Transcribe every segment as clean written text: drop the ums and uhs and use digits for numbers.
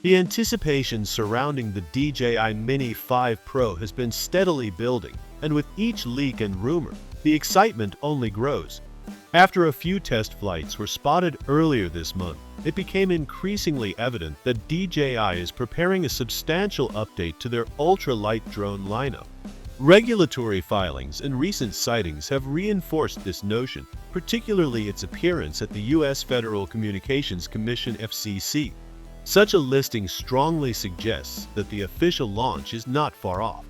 The anticipation surrounding the DJI Mini 5 Pro has been steadily building, and with each leak and rumor, the excitement only grows. After a few test flights were spotted earlier this month, it became increasingly evident that DJI is preparing a substantial update to their ultra-light drone lineup. Regulatory filings and recent sightings have reinforced this notion, particularly its appearance at the U.S. Federal Communications Commission (FCC). Such a listing strongly suggests that the official launch is not far off.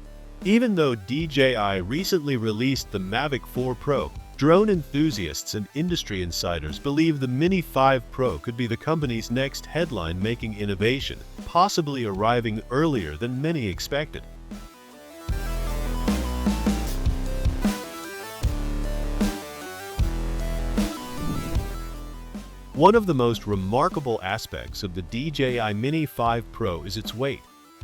Even though DJI recently released the Mavic 4 Pro, drone enthusiasts and industry insiders believe the Mini 5 Pro could be the company's next headline-making innovation, possibly arriving earlier than many expected. One of the most remarkable aspects of the DJI Mini 5 Pro is its weight.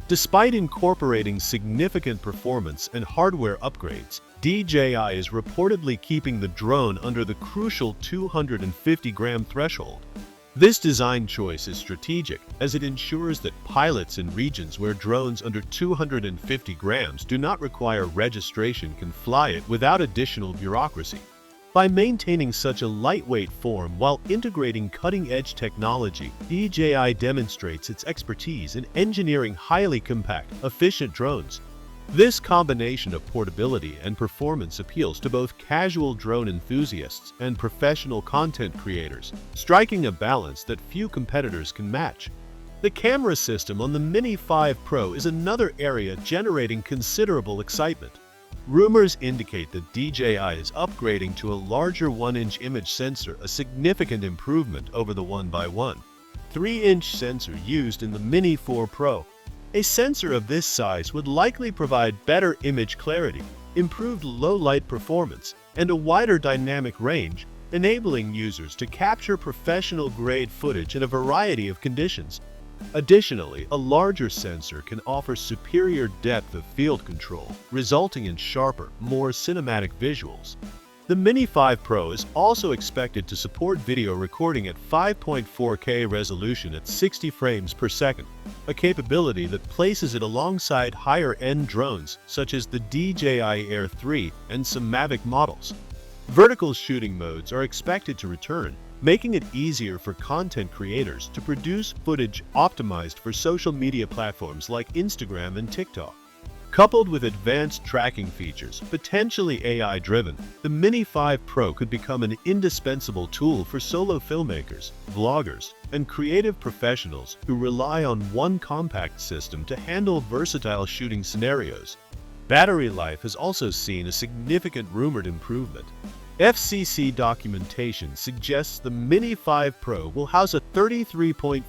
Despite incorporating significant performance and hardware upgrades, DJI is reportedly keeping the drone under the crucial 250-gram threshold. This design choice is strategic, as it ensures that pilots in regions where drones under 250 grams do not require registration can fly it without additional bureaucracy. By maintaining such a lightweight form while integrating cutting-edge technology, DJI demonstrates its expertise in engineering highly compact, efficient drones. This combination of portability and performance appeals to both casual drone enthusiasts and professional content creators, striking a balance that few competitors can match. The camera system on the Mini 5 Pro is another area generating considerable excitement. Rumors indicate that DJI is upgrading to a larger 1-inch image sensor, a significant improvement over the 1x1, 3-inch sensor used in the Mini 4 Pro. A sensor of this size would likely provide better image clarity, improved low-light performance, and a wider dynamic range, enabling users to capture professional-grade footage in a variety of conditions. Additionally, a larger sensor can offer superior depth of field control, resulting in sharper, more cinematic visuals. The Mini 5 Pro is also expected to support video recording at 5.4K resolution at 60 frames per second, a capability that places it alongside higher-end drones such as the DJI Air 3 and some Mavic models. Vertical shooting modes are expected to return, making it easier for content creators to produce footage optimized for social media platforms like Instagram and TikTok. Coupled with advanced tracking features, potentially AI-driven, the Mini 5 Pro could become an indispensable tool for solo filmmakers, vloggers, and creative professionals who rely on one compact system to handle versatile shooting scenarios. Battery life has also seen a significant rumored improvement. FCC documentation suggests the Mini 5 Pro will house a 33.5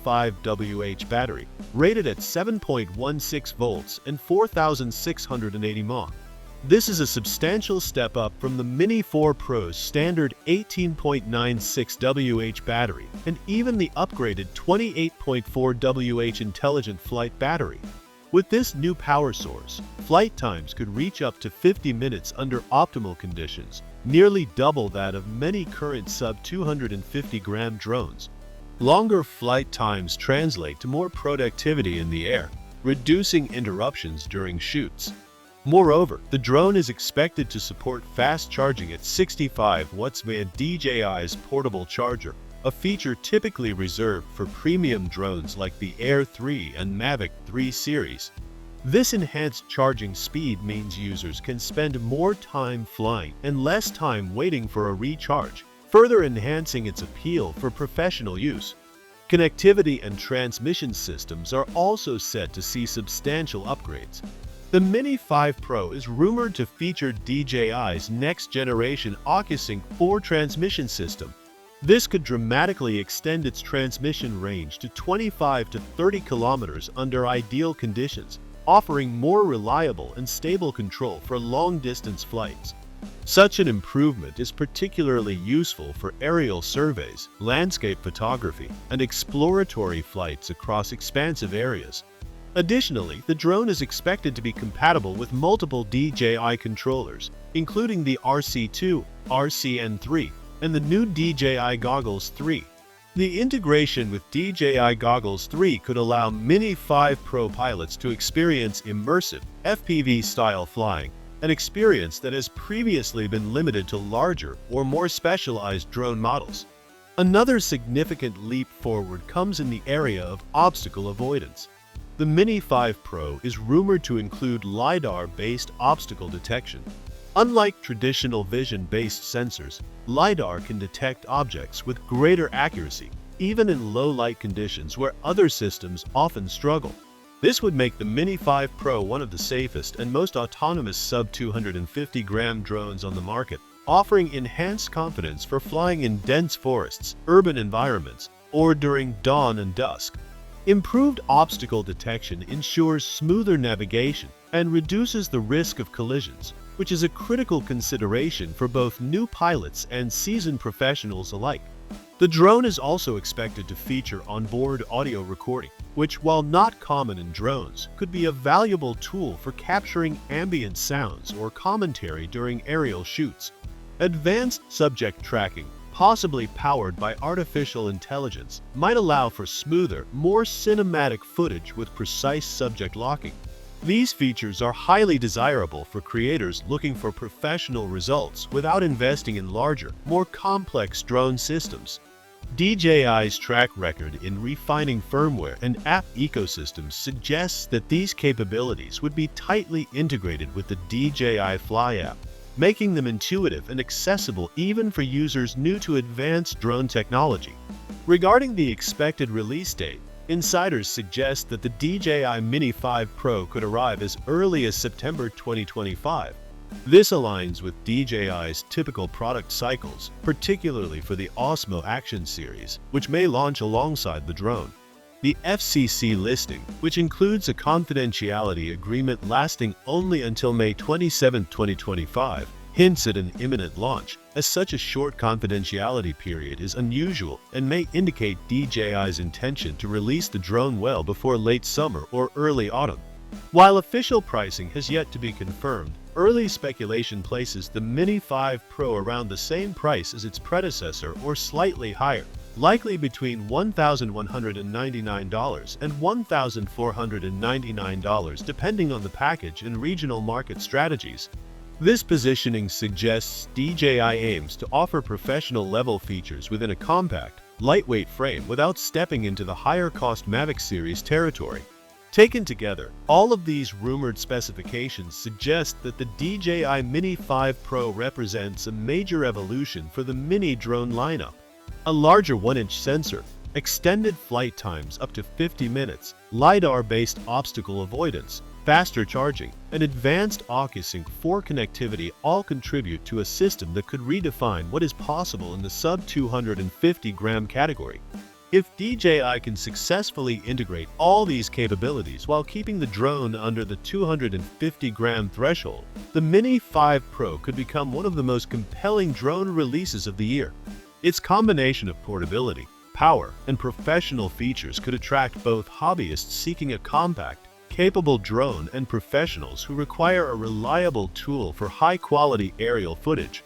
Wh battery, rated at 7.16 volts and 4,680 mAh. This is a substantial step up from the Mini 4 Pro's standard 18.96 Wh battery and even the upgraded 28.4 Wh intelligent flight battery. With this new power source, flight times could reach up to 50 minutes under optimal conditions, nearly double that of many current sub-250-gram drones. Longer flight times translate to more productivity in the air, reducing interruptions during shoots. Moreover, the drone is expected to support fast charging at 65 watts via DJI's portable charger, a feature typically reserved for premium drones like the Air 3 and Mavic 3 series. This enhanced charging speed means users can spend more time flying and less time waiting for a recharge, further enhancing its appeal for professional use. Connectivity and transmission systems are also set to see substantial upgrades. The Mini 5 Pro is rumored to feature DJI's next-generation OcuSync 4 transmission system. This could dramatically extend its transmission range to 25 to 30 kilometers under ideal conditions, offering more reliable and stable control for long-distance flights. Such an improvement is particularly useful for aerial surveys, landscape photography, and exploratory flights across expansive areas. Additionally, the drone is expected to be compatible with multiple DJI controllers, including the RC2, RCN3, and the new DJI Goggles 3. The integration with DJI Goggles 3 could allow Mini 5 Pro pilots to experience immersive, FPV-style flying, an experience that has previously been limited to larger or more specialized drone models. Another significant leap forward comes in the area of obstacle avoidance. The Mini 5 Pro is rumored to include LiDAR-based obstacle detection. Unlike traditional vision-based sensors, LiDAR can detect objects with greater accuracy, even in low-light conditions where other systems often struggle. This would make the Mini 5 Pro one of the safest and most autonomous sub-250-gram drones on the market, offering enhanced confidence for flying in dense forests, urban environments, or during dawn and dusk. Improved obstacle detection ensures smoother navigation and reduces the risk of collisions, which is a critical consideration for both new pilots and seasoned professionals alike. The drone is also expected to feature onboard audio recording, which, while not common in drones, could be a valuable tool for capturing ambient sounds or commentary during aerial shoots. Advanced subject tracking, possibly powered by artificial intelligence, might allow for smoother, more cinematic footage with precise subject locking. These features are highly desirable for creators looking for professional results without investing in larger, more complex drone systems. DJI's track record in refining firmware and app ecosystems suggests that these capabilities would be tightly integrated with the DJI Fly app, making them intuitive and accessible even for users new to advanced drone technology. Regarding the expected release date, insiders suggest that the DJI Mini 5 Pro could arrive as early as September 2025. This aligns with DJI's typical product cycles, particularly for the Osmo Action series, which may launch alongside the drone. The FCC listing, which includes a confidentiality agreement lasting only until May 27, 2025, hints at an imminent launch, as such a short confidentiality period is unusual and may indicate DJI's intention to release the drone well before late summer or early autumn. While official pricing has yet to be confirmed, early speculation places the Mini 5 Pro around the same price as its predecessor or slightly higher, likely between $1,199 and $1,499 depending on the package and regional market strategies. This positioning suggests DJI aims to offer professional-level features within a compact, lightweight frame without stepping into the higher-cost Mavic series territory. Taken together, all of these rumored specifications suggest that the DJI Mini 5 Pro represents a major evolution for the Mini drone lineup. A larger 1-inch sensor, extended flight times up to 50 minutes, LiDAR-based obstacle avoidance, faster charging, and advanced OcuSync 4 connectivity all contribute to a system that could redefine what is possible in the sub-250-gram category. If DJI can successfully integrate all these capabilities while keeping the drone under the 250-gram threshold, the Mini 5 Pro could become one of the most compelling drone releases of the year. Its combination of portability, power, and professional features could attract both hobbyists seeking a compact, capable drone and professionals who require a reliable tool for high-quality aerial footage.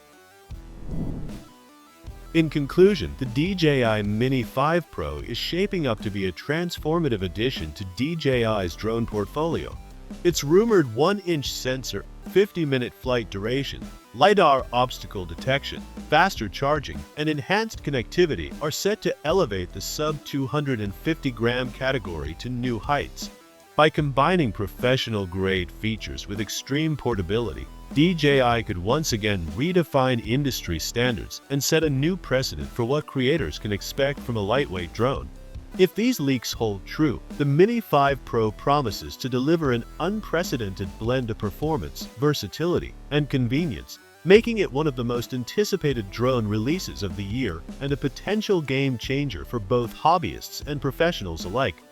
In conclusion, the DJI Mini 5 Pro is shaping up to be a transformative addition to DJI's drone portfolio. Its rumored 1-inch sensor, 50-minute flight duration, LiDAR obstacle detection, faster charging, and enhanced connectivity are set to elevate the sub-250-gram category to new heights. By combining professional-grade features with extreme portability, DJI could once again redefine industry standards and set a new precedent for what creators can expect from a lightweight drone. If these leaks hold true, the Mini 5 Pro promises to deliver an unprecedented blend of performance, versatility, and convenience, making it one of the most anticipated drone releases of the year and a potential game changer for both hobbyists and professionals alike.